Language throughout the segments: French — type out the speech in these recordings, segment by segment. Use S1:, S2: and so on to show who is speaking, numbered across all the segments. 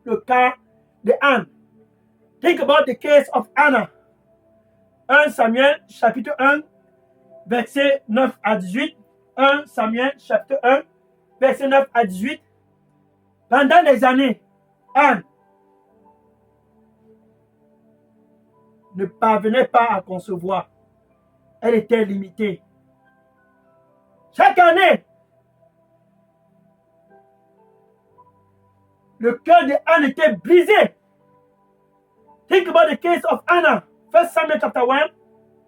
S1: le cas de Anne. Think about the case of Anna. 1 Samuel chapitre 1, verset 9 à 18. 1 Samuel chapitre 1, verset 9 à 18. Pendant des années, Anne ne parvenait pas à concevoir. Elle était limitée. Chaque année, le cœur de Anne était brisé. Think about the case of Anna. 1 Samuel chapter 1,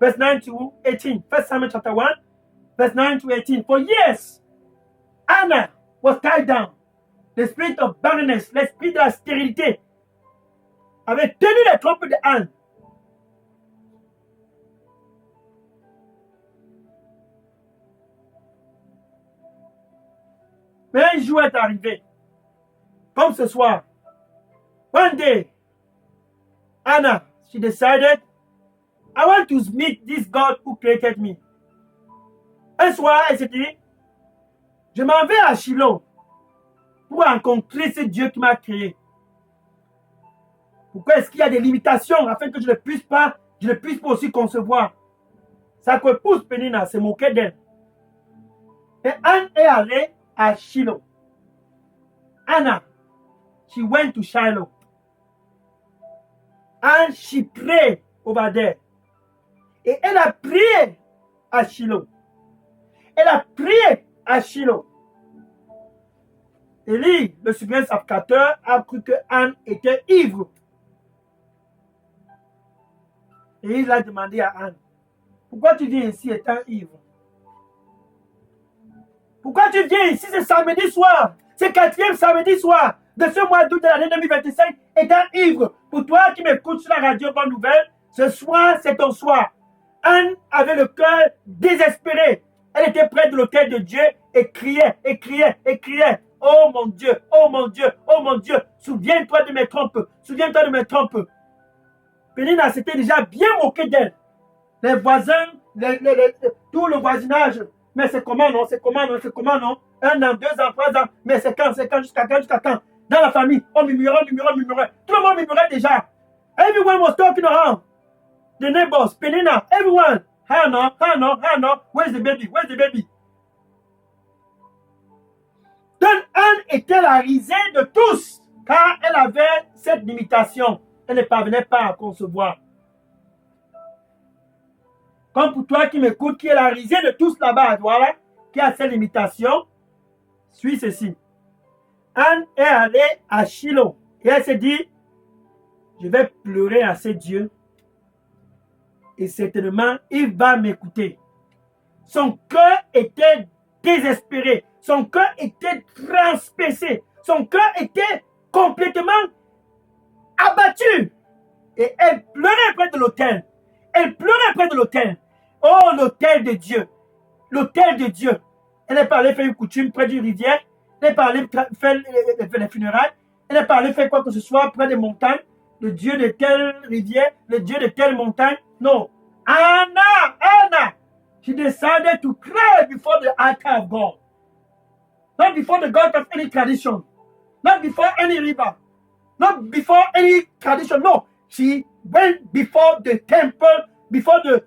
S1: verse 9 to 18. 1 Samuel chapter 1, verse 9 to 18. For years, Anna was tied down. The spirit of barrenness, l'esprit de la stérilité, avait tenu les trompes de Anne. Mais un jour est arrivé, comme ce soir. One day, Anna, she decided, I want to meet this God who created me. Un soir, elle s'est dit, je m'en vais à Shiloh pour rencontrer ce Dieu qui m'a créé. Pourquoi est-ce qu'il y a des limitations afin que je ne puisse pas aussi concevoir? Sa épouse Pénina s'est moquée d'elle. Et Anne est allée à Shiloh. Anna, she went to Shiloh. And she prayed over there. Et elle a prié à Shiloh. Elle a prié à Shiloh. Élie, le souverain sacrificateur, a cru que Anne était ivre. Et il a demandé à Anne, pourquoi tu viens ici étant ivre? Pourquoi tu viens ici ce samedi soir, ce 4e samedi soir de ce mois d'août de l'année 2025 étant ivre? Pour toi qui m'écoutes sur la radio Bonne Nouvelle, ce soir c'est ton soir. Anne avait le cœur désespéré. Elle était près de l'autel de Dieu et criait, et criait, et criait. Oh mon Dieu, oh mon Dieu, oh mon Dieu, souviens-toi de mes trompes, souviens-toi de mes trompes. Pénina s'était déjà bien moqué d'elle. Les voisins, tout le voisinage. Mais c'est comment non, c'est comment non, c'est comment non. 1 an, 2 ans, 3 ans. Mais c'est quand, jusqu'à quand? Dans la famille, on murmurait. Tout le monde murmurait déjà. Everyone was talking around. The neighbors, Pénina, everyone. Hannah, where's the baby? Donc Anne était la risée de tous, car elle avait cette limitation. Elle ne parvenait pas à concevoir. Comme pour toi qui m'écoutes, qui est la risée de tous là-bas, voilà, qui a cette limitation, suis ceci. Anne est allée à Shiloh et elle s'est dit, je vais pleurer à ce Dieu et certainement il va m'écouter. Son cœur était désespéré, son cœur était transpercé, son cœur était complètement abattue. Et elle pleurait près de l'autel. Oh, l'autel de Dieu. Elle n'est pas allée faire une coutume près d'une rivière. Elle n'est pas allée faire les funérailles. Elle n'est pas allée faire quoi que ce soit près des montagnes. Le Dieu de telle rivière, le Dieu de telle montagne. Non. Anna. She decided to cry before the altar of God. Not before the God of any tradition. Not before any river. Not before any tradition. No. She went before the temple, before the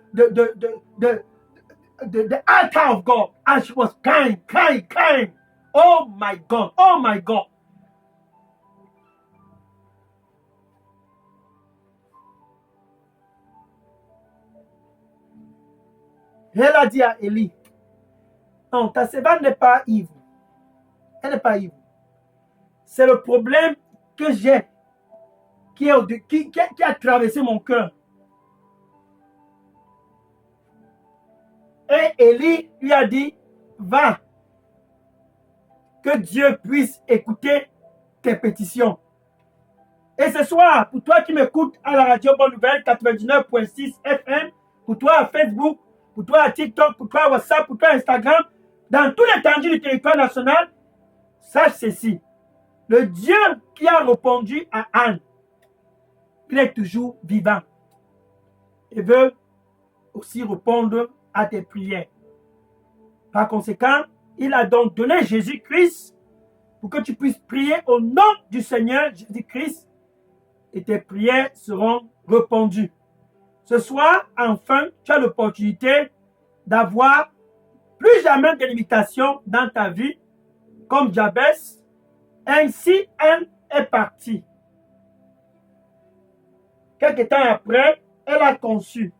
S1: altar of God, and she was crying. Oh my God. Elle a dit à Élie, non, ta servante n'est pas ivre. Elle n'est pas ivre. C'est le problème que j'ai qui a traversé mon cœur. Et Élie lui a dit, va, que Dieu puisse écouter tes pétitions. Et ce soir, pour toi qui m'écoutes à la radio Bonne Nouvelle 99.6 FM, pour toi à Facebook, pour toi à TikTok, pour toi à WhatsApp, pour toi à Instagram, dans tout l'étendue du territoire national, sache ceci. Le Dieu qui a répondu à Anne, il est toujours vivant et veut aussi répondre à tes prières. Par conséquent, il a donc donné Jésus-Christ pour que tu puisses prier au nom du Seigneur Jésus-Christ et tes prières seront répondues. Ce soir, enfin, tu as l'opportunité d'avoir plus jamais de limitations dans ta vie, comme Jabez. Ainsi, Anne est partie. Quelque temps après, elle a conçu.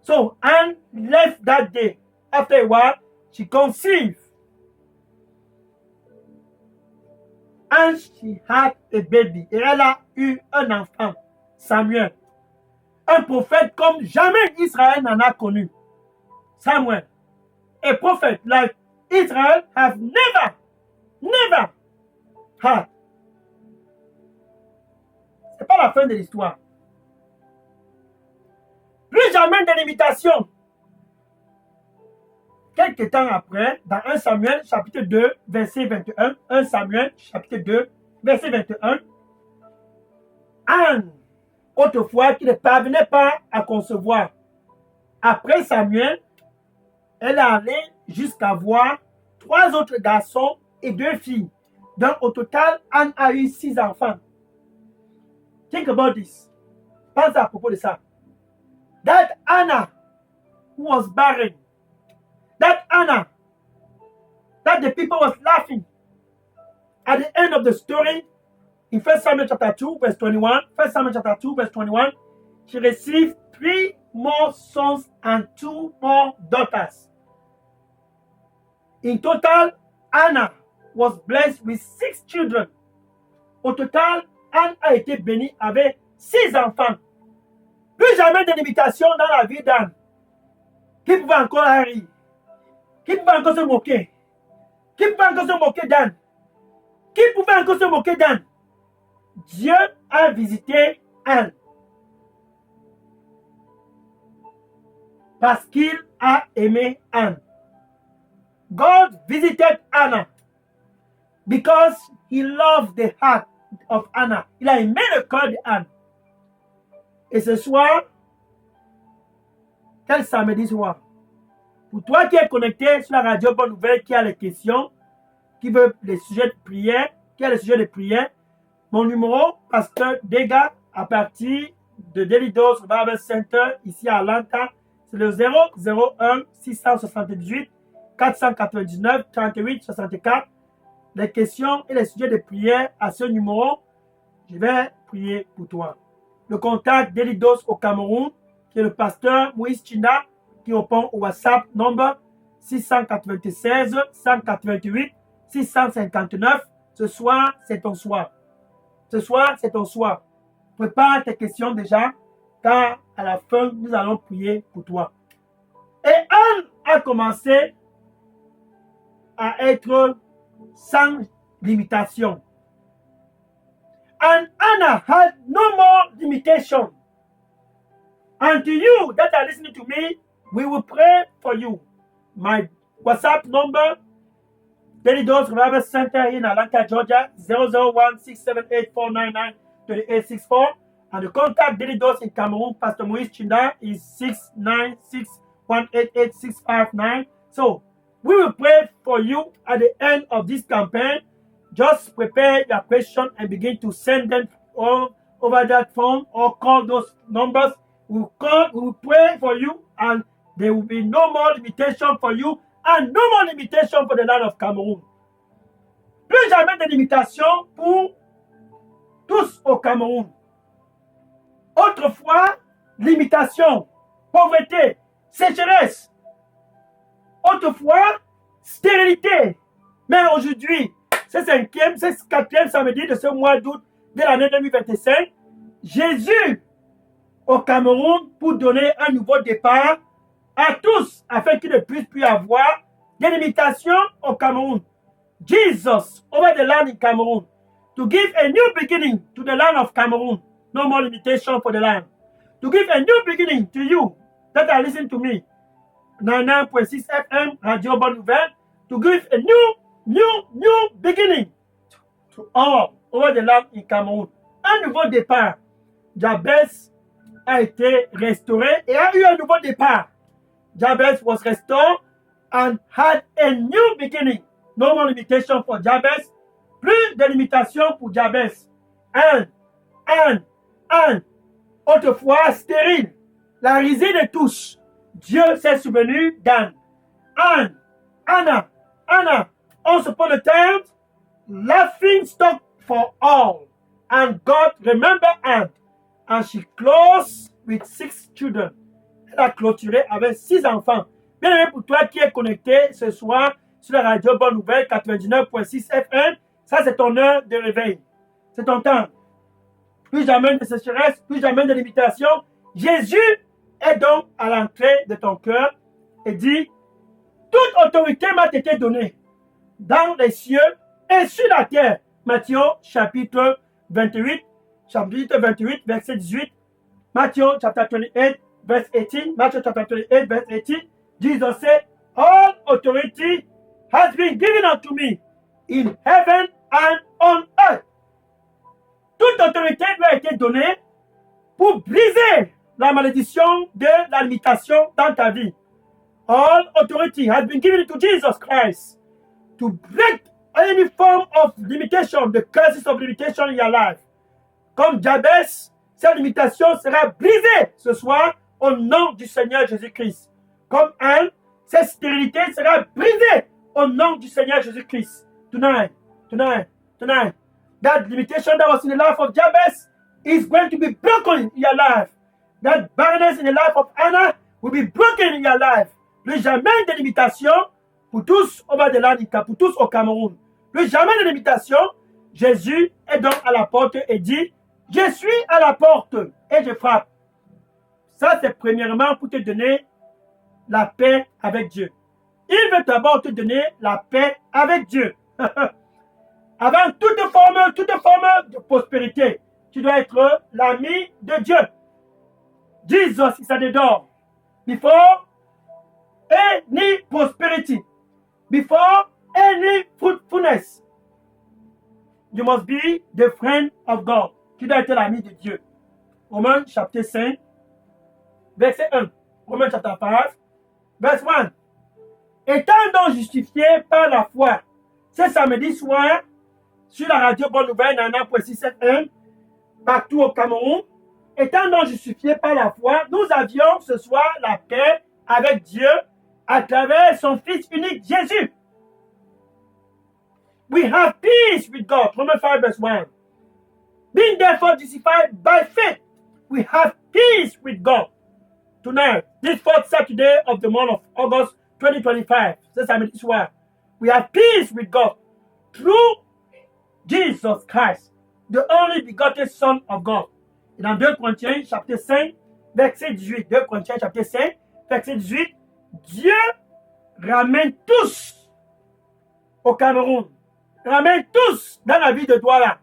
S1: So, Anne left that day. After a while, she conceived. And she had a baby. Et elle a eu un enfant, Samuel. Un prophète comme jamais Israël n'en a connu. Samuel. A prophet like Israel have never had. C'est pas la fin de l'histoire. Plus jamais de limitation. Quelque temps après, dans 1 Samuel chapitre 2, verset 21, 1 Samuel chapitre 2, verset 21, Anne, autrefois qui ne parvenait pas à concevoir, après Samuel, elle est allée jusqu'à voir 3 autres garçons et 2 filles. Donc au total, Anne a eu 6 enfants. Think about this. Pense à propos de ça. That Anna who was barren, that Anna, that the people was laughing. At the end of the story, in 1 Samuel chapter 2, verse 21, 1 Samuel chapter 2, verse 21, she received 3 more sons and 2 more daughters. In total, Anna was blessed with 6 children. Au total, Anne a été bénie avec 6 enfants. Plus jamais de limitation dans la vie d'Anne. Qui pouvait encore rire? Qui pouvait encore se moquer? Qui pouvait encore se moquer d'Anne? Qui pouvait encore se moquer d'Anne? Dieu a visité Anne. Parce qu'il a aimé Anne. God visited Anna because he loved the heart of Anna. Il a aimé le cœur d'Anne. Et ce soir, quel samedi soir, pour toi qui es connecté sur la radio Bonne Nouvelle, qui a les questions, qui veut les sujets de prière, qui a les sujets de prière, mon numéro, Pasteur Dega, à partir de Delidos Bible Center, ici à Atlanta, c'est le 001 678 499 38 64. Les questions et les sujets de prière à ce numéro, je vais prier pour toi. Le contact d'Elidos au Cameroun, qui est le pasteur Moïse Chinda, qui répond au WhatsApp number 696 188 659. Ce soir, c'est ton soir. Ce soir, c'est ton soir. Prépare tes questions déjà, car à la fin, nous allons prier pour toi. Et Anne a commencé à être sans limitation. And Anna had no more limitation. And to you that are listening to me, we will pray for you. My WhatsApp number, Delidos Revival Center in Atlanta, Georgia, 001-678-499-3864. And the contact Delidos in Cameroon, Pastor Moïse Chinda, is 696-188-659. So, we will pray for you at the end of this campaign. Just prepare your question and begin to send them over that phone or call those numbers. We will pray for you, and there will be no more limitation for you and no more limitation for the land of Cameroon. Plus jamais de limitation pour tous au Cameroun. Autrefois, limitation, pauvreté, sécheresse. Autrefois, stérilité. Mais aujourd'hui, c'est 4e samedi de ce mois d'août de l'année 2025, Jésus au Cameroun pour donner un nouveau départ à tous afin qu'il ne puisse plus avoir des limitations au Cameroun. Jesus over the land in Cameroon to give a new beginning to the land of Cameroon. No more limitation for the land. To give a new beginning to you that are listening to me. 99.6 FM Radio Bonne Nouvelle. To give a new beginning to all over the land in Cameroon. Un nouveau départ. Jabez a été restauré et a eu un nouveau départ. Jabez was restored and had a new beginning. No more limitation for Jabez. Plus de limitations pour Jabez. Anne. Autrefois stérile. La risée de tous. Dieu s'est souvenu d'Anne. Anna. On se put the term laughing stock for all. And God remember Anne. And she closed with 6 children. Elle a clôturé avec 6 enfants. Bien aimé pour toi qui es connecté ce soir sur la radio Bonne Nouvelle 99.6 FM, ça c'est ton heure de réveil. C'est ton temps. Plus jamais de sécheresse, plus jamais de limitation. Jésus est donc à l'entrée de ton cœur et dit, toute autorité m'a été donnée dans les cieux et sur la terre. Matthieu chapitre 28, verset 18. Matthew chapter 28, verse 18. Matthew chapter 28, verse 18. Jesus said, all authority has been given unto me in heaven and on earth. Toute autorité lui a été donnée pour briser la malédiction de la limitation dans ta vie. All authority has been given to Jesus Christ to break any form of limitation, the curses of limitation in your life. Comme Jabez, cette limitation sera brisée ce soir au nom du Seigneur Jésus-Christ. Comme Anne, cette stérilité sera brisée au nom du Seigneur Jésus-Christ. Tonight. That limitation that was in the life of Jabez is going to be broken in your life. That barrenness in the life of Anna will be broken in your life. Plus jamais de limitation pour tous au bas de l'Annika, pour tous au Cameroun. Plus jamais de limitation. Jésus est donc à la porte et dit, je suis à la porte et je frappe. Ça, c'est premièrement pour te donner la paix avec Dieu. Il veut d'abord te donner la paix avec Dieu. Avant toute forme de prospérité, tu dois être l'ami de Dieu. Jesus is at the door. Before any prosperity, before any fruitfulness, you must be the friend of God. Tu dois être l'ami de Dieu. Romains chapitre 5, verset 1. Romains chapitre 5, verset 1. Étant donc justifié par la foi, ce samedi soir, sur la radio Bonne Nouvelle, 99.6 partout au Cameroun, étant donc justifié par la foi, nous avions ce soir la paix avec Dieu à travers son Fils unique Jésus. We have peace with God. Romans 5 verse 1. Being therefore justified by faith, we have peace with God. Tonight, this fourth Saturday of the month of August 2025, ce samedi soir, we have peace with God through Jesus Christ, the only begotten Son of God. Et dans 2 Corinthiens chapitre 5, verset 18, 2 Corinthiens chapitre 5, verset 18, Dieu ramène tous au Cameroun, ramène tous dans la vie de Douala.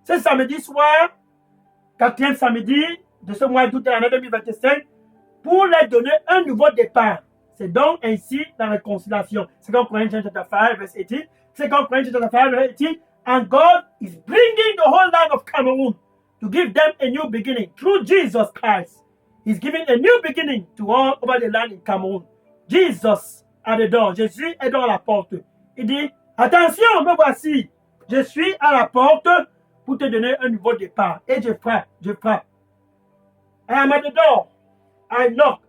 S1: Ce samedi soir, 4e samedi de ce mois d'août de l'année 2025, pour leur donner un nouveau départ. C'est donc ainsi la réconciliation. 2 Corinthians chapter 5, verse 18. 2 Corinthians chapter 5, verse 18. And God is bringing the whole land of Cameroon to give them a new beginning through Jesus Christ. He's giving a new beginning to all over the land in Cameroon. Jesus at the door. Jésus est dans la porte. Il dit, attention, me voici. Je suis à la porte pour te donner un nouveau départ. Et je frappe. I am at the door. I knock.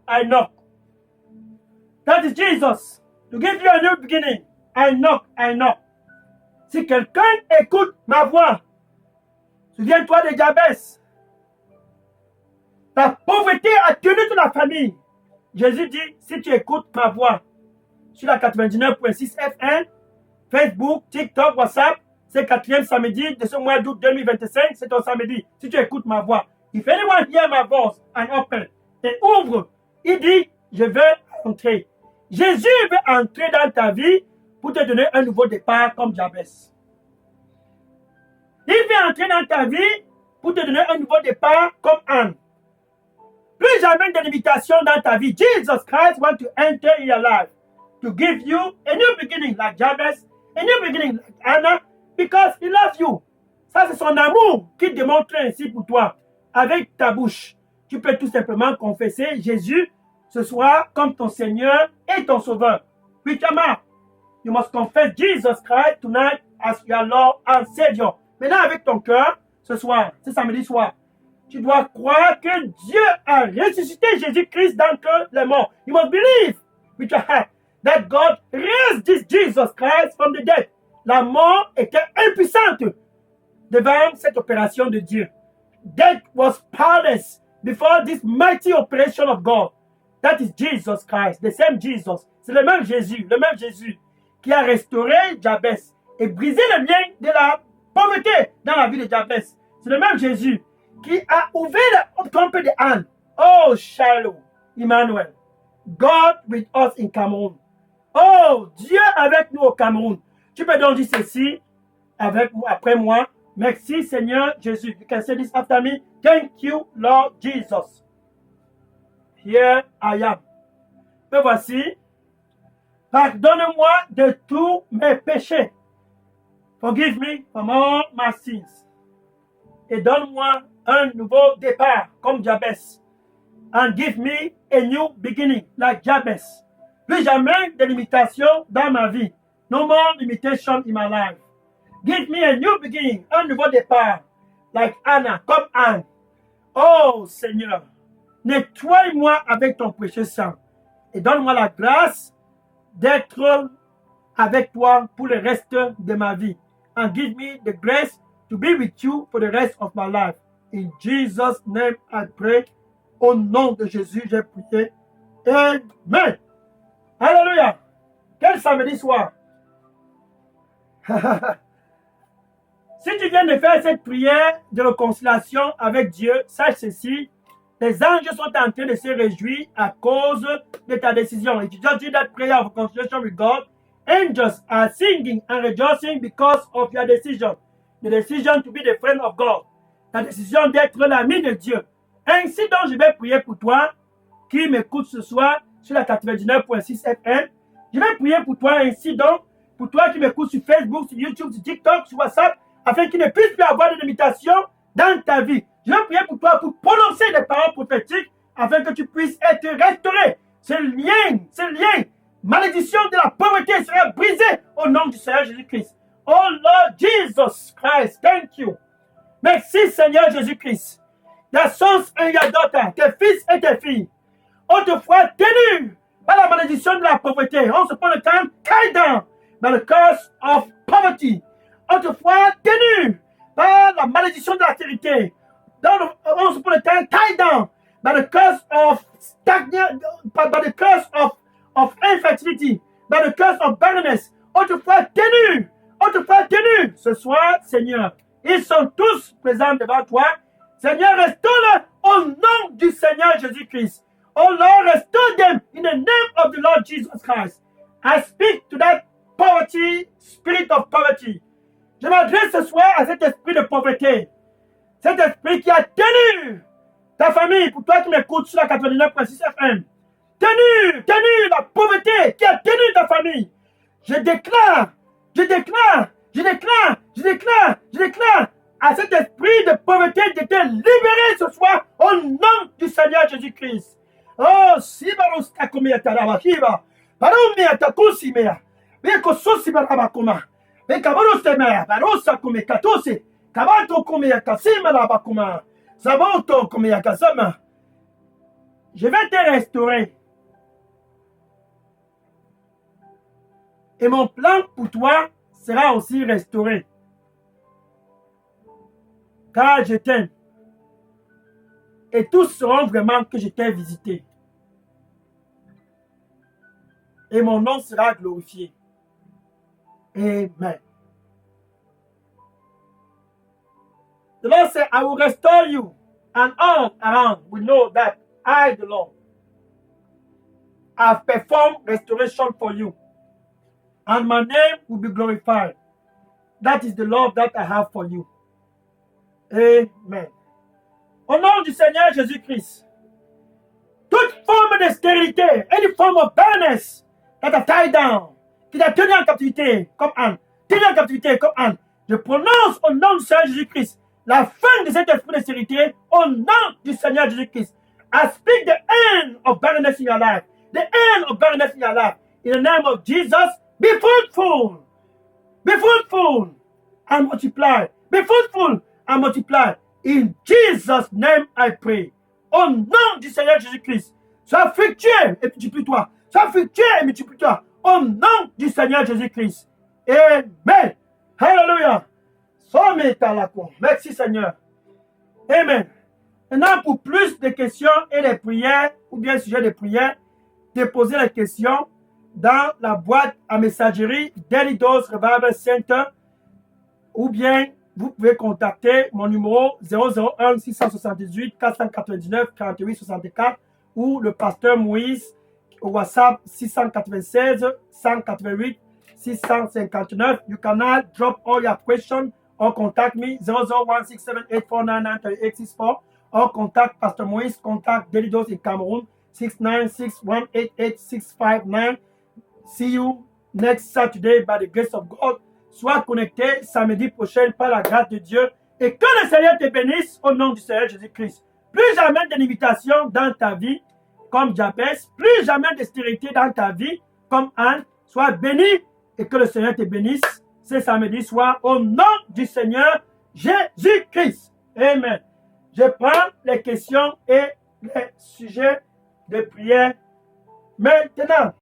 S1: That is Jesus. To give you a new beginning. I knock. Si quelqu'un écoute ma voix, souviens-toi de Jabez. La pauvreté a tenu toute la famille. Jésus dit, si tu écoutes ma voix, sur la 99.6 FM, Facebook, TikTok, WhatsApp, c'est le 4e samedi de ce mois d'août 2025, c'est ton samedi. Si tu écoutes ma voix, if anyone hear my voice and open, et ouvre, il dit, je veux entrer. Jésus veut entrer dans ta vie pour te donner un nouveau départ comme Jabez. Il veut entrer dans ta vie pour te donner un nouveau départ comme Anne. Plus jamais de limitation dans ta vie. Jesus Christ wants to enter in your life to give you a new beginning like Jabez, a new beginning like Anna, because he loves you. Ça, c'est son amour qu'il démontre ainsi pour toi. Avec ta bouche, tu peux tout simplement confesser Jésus ce soir comme ton Seigneur et ton Sauveur. With your mouth, You must confess Jesus Christ tonight as your Lord and Savior. Maintenant, avec ton cœur, ce soir, ce samedi soir, tu dois croire que Dieu a ressuscité Jésus-Christ d'entre les morts. You must believe with your heart that God raised this Jesus Christ from the dead. La mort était impuissante devant cette opération de Dieu. Death was powerless before this mighty operation of God. That is Jesus Christ, the same Jesus. C'est le même Jésus qui a restauré Jabez et brisé le lien de la pauvreté dans la vie de Jabez. C'est le même Jésus qui a ouvert la trompe de Anne. Oh, Shiloh, Emmanuel, God with us in Cameroon. Oh, Dieu avec nous au Cameroun. Tu peux donc dire ceci après moi. Merci Seigneur Jésus. You can say this after me. Thank you, Lord Jesus. Here I am. Me voici. Pardonne-moi de tous mes péchés. Forgive me from all my sins. Et donne-moi un nouveau départ comme Jabez. And give me a new beginning like Jabez. Plus jamais de limitations dans ma vie. No more limitation in my life. Give me a new beginning, un nouveau départ, like Anna, comme Anne. Oh Seigneur, nettoie-moi avec ton précieux sang et donne-moi la grâce d'être avec toi pour le reste de ma vie. And give me the grace to be with you for the rest of my life. In Jesus' name I pray. Au nom de Jésus, j'ai prié. Amen. Alléluia. Quel samedi soir. Si tu viens de faire cette prière de réconciliation avec Dieu, sache ceci, les anges sont en train de se réjouir à cause de ta décision. If you just did that prayer of reconciliation with God, angels are singing and rejoicing because of your decision. The decision to be the friend of God. Ta décision d'être l'ami de Dieu. Ainsi donc, je vais prier pour toi qui m'écoute ce soir sur la 99.6 FM. Je vais prier pour toi ainsi donc, pour toi qui m'écoute sur Facebook, sur YouTube, sur TikTok, sur WhatsApp, afin qu'il ne puisse plus avoir de limitations dans ta vie. Je vais prier pour toi pour prononcer des paroles prophétiques afin que tu puisses être restauré. Ce lien, malédiction de la pauvreté sera brisé au nom du Seigneur Jésus-Christ. Oh Lord Jesus Christ, thank you. Merci Seigneur Jésus-Christ. Your sons and your daughters, tes fils et tes filles, autrefois tenus par la malédiction de la pauvreté, on se prend le temps, tied down by the curse of poverty. Autrefois tenus par la malédiction de la charité, on se prend le temps, tied down by the curse of stagnation, by the curse of infertility, by the curse of barrenness. Autrefois tenus. Ce soir, Seigneur, ils sont tous présents devant toi. Seigneur, restaure-le au nom du Seigneur Jésus-Christ. Oh Lord, restore them in the name of the Lord Jesus Christ. I speak to that poverty, spirit of poverty. Je m'adresse ce soir à cet esprit de pauvreté. Cet esprit qui a tenu ta famille, pour toi qui m'écoutes sur la 89.6 FM. Tenu la pauvreté qui a tenu ta famille. Je déclare à cet esprit de pauvreté d'être libéré ce soir au nom du Seigneur Jésus-Christ. Oh, si baros takomea tarabahiba, baromea takusimea, beko sosi barabakoma, bekabaros temea, barosa kome katose, kabato komea kasima rabakoma, saboto komea kasama. Je vais te restaurer. Et mon plan pour toi sera aussi restauré. Car je t'aime. Et tous sauront vraiment que je t'ai visité. Et mon nom sera glorifié. Amen. The Lord said, I will restore you. And all around will know that I, the Lord, have performed restoration for you. And my name will be glorified. That is the love that I have for you. Amen. Au nom du Seigneur Jésus-Christ, toute forme de stérilité, any form of barrenness that are tied down, qui t'a tenu en captivité comme Anne, je prononce au nom du Seigneur Jésus-Christ la fin de cet esprit de stérilité au nom du Seigneur Jésus-Christ. I speak the end of barrenness in your life. The end of barrenness in your life. In the name of Jesus, Be fruitful. Be fruitful and multiply. Be fruitful and multiply. In Jesus' name I pray. Au nom du Seigneur Jésus-Christ. Sois fructueux et multiplie-toi. Sois fructueux et multiplie-toi. Au nom du Seigneur Jésus-Christ. Amen. Hallelujah. Merci Seigneur. Amen. Maintenant, pour plus de questions et de prières, ou bien sujet de prière, déposez les questions dans la boîte à messagerie Daily Dose Revival Center, ou bien vous pouvez contacter mon numéro 001 678 499 48 64 ou le pasteur Moïse au WhatsApp 696 188 659. You can drop all your questions or contact me 0016784993864 or contact Pastor Moïse, contact Daily Dose in Cameroon 696188659. See you next Saturday by the grace of God. Sois connecté samedi prochain par la grâce de Dieu et que le Seigneur te bénisse au nom du Seigneur Jésus-Christ. Plus jamais de limitation dans ta vie comme Jabez, plus jamais de stérilité dans ta vie comme Anne. Sois béni et que le Seigneur te bénisse ce samedi soir au nom du Seigneur Jésus-Christ. Amen. Je prends les questions et les sujets de prière maintenant.